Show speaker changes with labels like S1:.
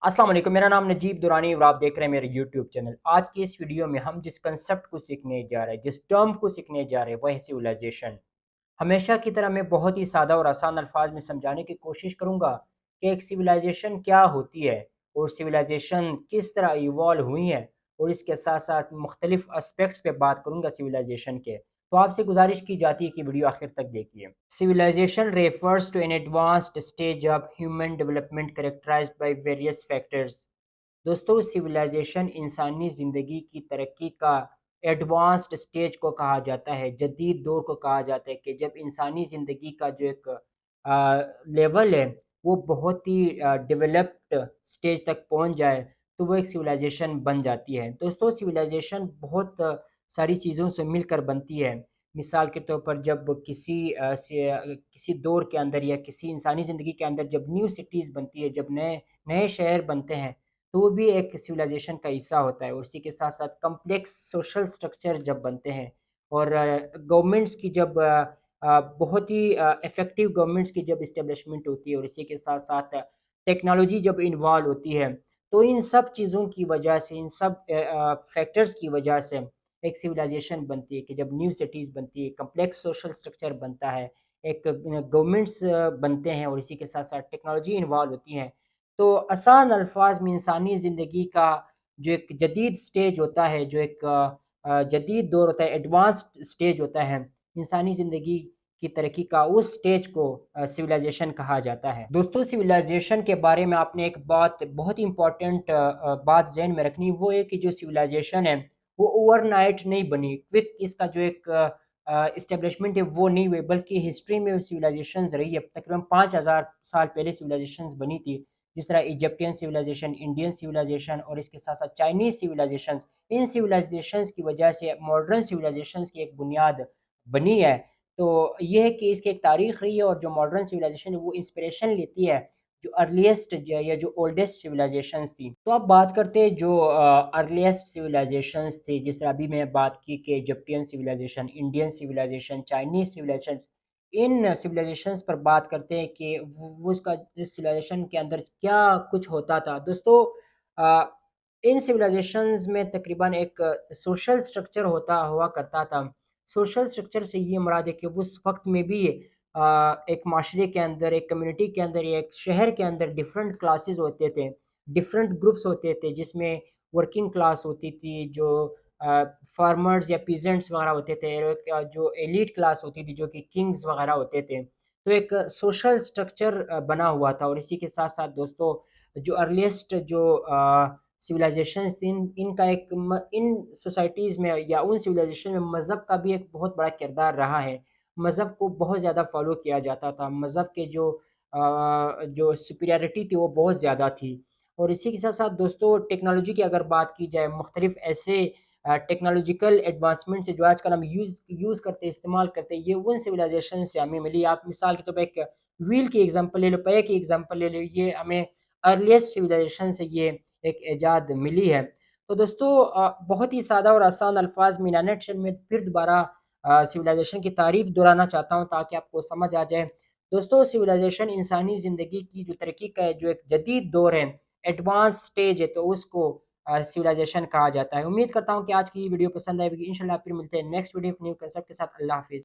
S1: अस्सलाम वालेकुम, मेरा नाम नजीब दुरानी और आप देख रहे हैं मेरे यूट्यूब चैनल। आज की इस वीडियो में हम जिस कंसेप्ट को सीखने जा रहे हैं, जिस टर्म को सीखने जा रहे हैं, वह है सिविलाइजेशन। हमेशा की तरह मैं बहुत ही सादा और आसान अल्फाज में समझाने की कोशिश करूंगा कि एक सिविलाइजेशन क्या होती है और सिविलाइजेशन किस तरह इवॉल्व हुई है, और इसके साथ साथ मुख्तलिफ एस्पेक्ट्स पे बात करूंगा सिविलाइजेशन के। तो आपसे गुजारिश की जाती है कि वीडियो आखिर तक देखिए। Civilization refers to an advanced stage of human development characterized by various factors. दोस्तों, सिविलाइजेशन इंसानी ज़िंदगी की तरक्की का एडवांस्ड स्टेज को कहा जाता है, जदीद दौर को कहा जाता है कि जब इंसानी ज़िंदगी का जो एक लेवल है वो बहुत ही डेवलप्ड स्टेज तक पहुंच जाए, तो वो एक सिविलाइजेशन बन जाती है। दोस्तों, सिविलाइजेशन बहुत सारी चीज़ों से मिलकर बनती है। मिसाल के तौर पर जब किसी दौर के अंदर या किसी इंसानी ज़िंदगी के अंदर जब न्यू सिटीज़ बनती है, जब नए नए शहर बनते हैं, तो वो भी एक सिविलाइजेशन का हिस्सा होता है। और इसी के साथ साथ कम्प्लेक्स सोशल स्ट्रक्चर जब बनते हैं और गवर्नमेंट्स की जब बहुत ही इफ़ेक्टिव गवर्नमेंट्स की जब इस्टेब्लिशमेंट होती है, और इसी के साथ साथ टेक्नोलॉजी जब इन्वॉल्व होती है, तो इन सब चीज़ों की वजह से, इन सब फैक्टर्स की वजह से एक सिविलाइजेशन बनती है कि जब न्यू सिटीज़ बनती है, कम्प्लेक्स सोशल स्ट्रक्चर बनता है, एक गवर्नमेंट्स बनते हैं, और इसी के साथ साथ टेक्नोलॉजी इन्वॉल्व होती है। तो आसान अल्फाज में इंसानी ज़िंदगी का जो एक जदीद स्टेज होता है, जो एक जदीद दौर होता है, एडवांस्ड स्टेज होता है इंसानी ज़िंदगी की तरक्की का, उस स्टेज को सिविलाइजेशन कहा जाता है। दोस्तों, सिविलाइजेशन के बारे में आपने एक बात बहुत ही इम्पोर्टेंट बात ज़हन में रखनी, वो है कि जो सिविलाइजेशन है वो ओवरनाइट नहीं बनी, क्विक इसका जो एक इस्टेब्लिशमेंट है वो नहीं हुई, बल्कि हिस्ट्री में सिविलाइजेशंस रही है। तकरीबन 5000 साल पहले सिविलाइजेशंस बनी थी, जिस तरह इजिप्टियन सिविलाइजेशन, इंडियन सिविलाइजेशन और इसके साथ साथ चाइनीज सिविलाइजेशंस। इन सिविलाइजेशंस की वजह से मॉडर्न सिविलाइजेशंस की एक बुनियाद बनी है। तो ये है कि इसकी एक तारीख रही है, और जो मॉडर्न सिविलाइजेशन है वो इंस्पिरेशन लेती है जो अर्लीस्ट या जो ओल्डेस्ट सिविलाइजेशंस थी। तो अब बात करते हैं जो अर्लीस्ट सिविलाइजेशंस थी, जिस तरह अभी मैं बात की कि Egyptian civilisation, Indian civilisation, Chinese civilisation. इन सिविलाइजेशंस पर बात करते हैं कि वो उसका इस सिविलाइजेशन के अंदर क्या कुछ होता था। दोस्तों, अ, इन सिविलाइजेशंस में तकरीबन एक सोशल स्ट्रक्चर होता हुआ करता था। सोशल स्ट्रक्चर से ये मुराद है कि उस वक्त में भी एक माशरे के अंदर, एक कम्युनिटी के अंदर या एक शहर के अंदर डिफरेंट क्लासेस होते थे, डिफरेंट ग्रुप्स होते थे, जिसमें वर्किंग क्लास होती थी, जो फार्मर्स या पीजेंट्स वगैरह होते थे, और एक जो एलीट क्लास होती थी जो कि किंग्स वगैरह होते थे। तो एक सोशल स्ट्रक्चर बना हुआ था। और इसी के साथ साथ दोस्तों, जो अर्लीस्ट जो सिविलाइजेशंस थी, इनका एक इन सोसाइटीज़ में या उन सिविलाइजेशन में मज़हब का भी एक बहुत बड़ा किरदार रहा है। मज़हब को बहुत ज़्यादा फॉलो किया जाता था। मज़हब के जो सुपीरियरिटी थी वो बहुत ज़्यादा थी। और इसी के साथ साथ दोस्तों, टेक्नोलॉजी की अगर बात की जाए, मुख्तलिफ ऐसे टेक्नोलॉजिकल एडवांसमेंट से जो आजकल हम यूज़ करते हैं, इस्तेमाल करते हैं, ये उन सिविलाइजेशन से हमें मिली। आप मिसाल के तौर पर एक व्हील की एग्जांपल ले लो, पहिए की एग्जांपल ले लो, ये हमें अर्लीस्ट सिविलाइजेशन से ये एक ईजाद मिली है। तो दोस्तों, बहुत ही सादा और आसान अल्फाज में नटशेल में फिर दोबारा सिविलाइजेशन की तारीफ दोहराना चाहता हूँ ताकि आपको समझ आ जाए। दोस्तों, सिविलाइजेशन इंसानी ज़िंदगी की जो तरक्की का जो एक जदीद दौर है, एडवांस स्टेज है, तो उसको सिविलाइजेशन कहा जाता है। उम्मीद करता हूँ कि आज की वीडियो पसंद आएगी। इंशाल्लाह फिर मिलते हैं नेक्स्ट वीडियो न्यू कंसेप्ट के साथ। अल्लाह हाफिज़।